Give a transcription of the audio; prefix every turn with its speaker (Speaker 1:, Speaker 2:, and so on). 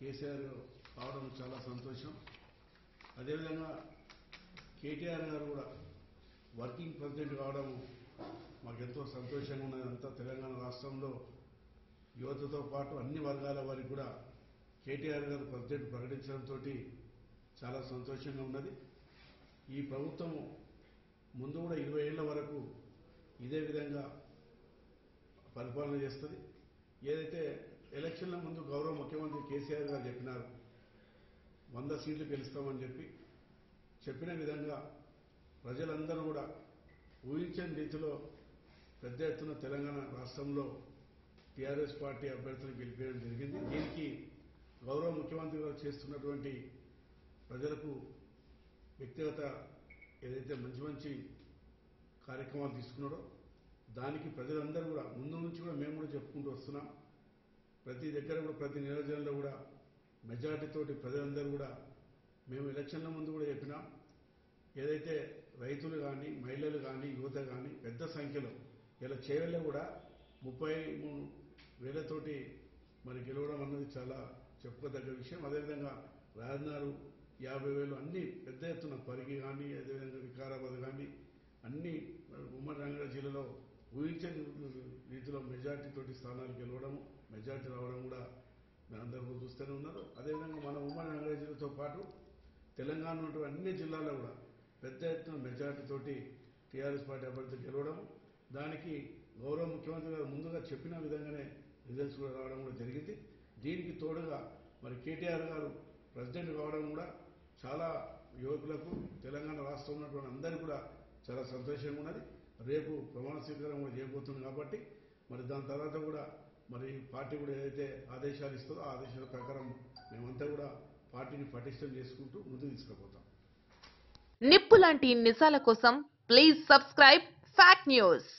Speaker 1: కేసీఆర్ కావడం చాలా సంతోషం. అదేవిధంగా కేటీఆర్ గారు కూడా వర్కింగ్ ప్రెసిడెంట్ కావడం మాకెంతో సంతోషంగా ఉన్నది. అంతా తెలంగాణ రాష్ట్రంలో యువతతో పాటు అన్ని వర్గాల వారికి కూడా కేటీఆర్ గారు ప్రెసిడెంట్ ప్రకటించడంతో చాలా సంతోషంగా ఉన్నది. ఈ ప్రభుత్వం ముందు కూడా 20 ఏళ్ల వరకు ఇదే విధంగా పరిపాలన చేస్తుంది. ఏదైతే ఎలక్షన్ల ముందు గౌరవ ముఖ్యమంత్రి కేసీఆర్ గారు చెప్పినారు 100 సీట్లు గెలుస్తామని చెప్పిన విధంగా ప్రజలందరూ కూడా ఊహించని రీతిలో పెద్ద ఎత్తున తెలంగాణ రాష్ట్రంలో టీఆర్ఎస్ పార్టీ అభ్యర్థులను గెలిపేయడం జరిగింది. దీనికి గౌరవ ముఖ్యమంత్రి గారు చేస్తున్నటువంటి ప్రజలకు వ్యక్తిగత ఏదైతే మంచి కార్యక్రమాలు తీసుకున్నారో దానికి ప్రజలందరూ కూడా ముందు నుంచి కూడా మేము కూడా చెప్పుకుంటూ వస్తున్నాం. ప్రతి దగ్గర కూడా ప్రతి నియోజకవర్గంలో కూడా మెజార్టీతోటి ప్రజలందరూ కూడా మేము ఎలక్షన్ల ముందు కూడా చెప్పినాం. ఏదైతే రైతులు కానీ మహిళలు కానీ యువత కానీ పెద్ద సంఖ్యలో ఇలా చేవల్లో కూడా 33,000తోటి మరి గెలవడం అన్నది చాలా చెప్పుకోదగ్గ విషయం. అదేవిధంగా రాజనారు 50,000 అన్ని పెద్ద ఎత్తున పరిగి కానీ అదేవిధంగా వికారాబాద్ కానీ అన్ని ఉమ్మడి రంగారెడ్డి జిల్లాలో ఊహించని రీతిలో మెజార్టీతోటి స్థానాలు గెలవడం మెజార్టీ రావడం కూడా అందరూ చూస్తూనే ఉన్నారు. అదేవిధంగా మన ఉమ్మడి రంగారెడ్డి జిల్లాతో పాటు తెలంగాణ ఉన్నటువంటి అన్ని జిల్లాల్లో కూడా పెద్ద ఎత్తున మెజార్టీతోటి టీఆర్ఎస్ పార్టీ అభ్యర్థి గెలవడం, దానికి గౌరవ ముఖ్యమంత్రి గారు ముందుగా చెప్పిన విధంగానే రిజల్ట్స్ కూడా రావడం కూడా జరిగింది. దీనికి తోడుగా మరి కేటీఆర్ గారు ప్రెసిడెంట్ కావడం కూడా చాలా యువకులకు తెలంగాణ రాష్ట్రంలో ఉన్నటువంటి అందరికీ కూడా చాలా సంతోషంగా ఉన్నది. రేపు ప్రమాణ స్వీకారం కూడా చేయబోతుంది కాబట్టి మరి దాని తర్వాత కూడా మరి పార్టీ కూడా ఏదైతే ఆదేశాలు ఇస్తుందో ఆ ఆదేశాల ప్రకారం మేమంతా కూడా పార్టీని పటిష్టం చేసుకుంటూ ముందుకు తీసుకుపోతాం.
Speaker 2: నిప్పు లాంటి నిజాల కోసం ప్లీజ్ సబ్స్క్రైబ్ ఫ్యాక్ట్ న్యూస్.